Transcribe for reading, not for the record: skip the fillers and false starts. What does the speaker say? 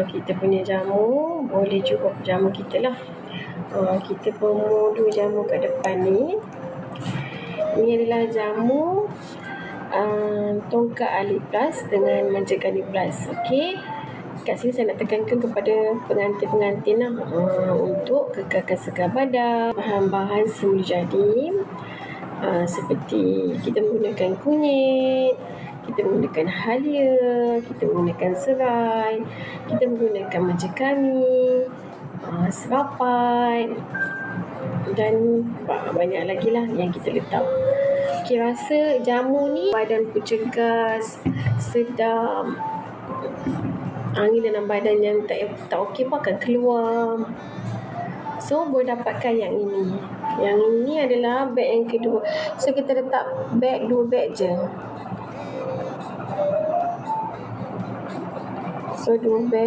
kita punya jamu, boleh juga jamu kita lah. Kita bermudu jamu kat depan ni. Ini adalah jamu tongkat Ali Plus dengan manja Kani Plus. Okey. Kat sini saya nak tekankan kepada pengantin-pengantin lah, untuk kekalkan segar badan, bahan-bahan semula jadi, seperti kita menggunakan kunyit, kita menggunakan halia, kita menggunakan serai, kita menggunakan manja Kani, serapat, dan banyak lagi lah yang kita letak. Okay, rasa jamu ni badan pun cergas, sedap. Angin dalam badan yang tak okey pun akan keluar. So boleh dapatkan yang ini. Yang ini adalah beg yang kedua. So kita letak beg 2 beg je. So 2 beg.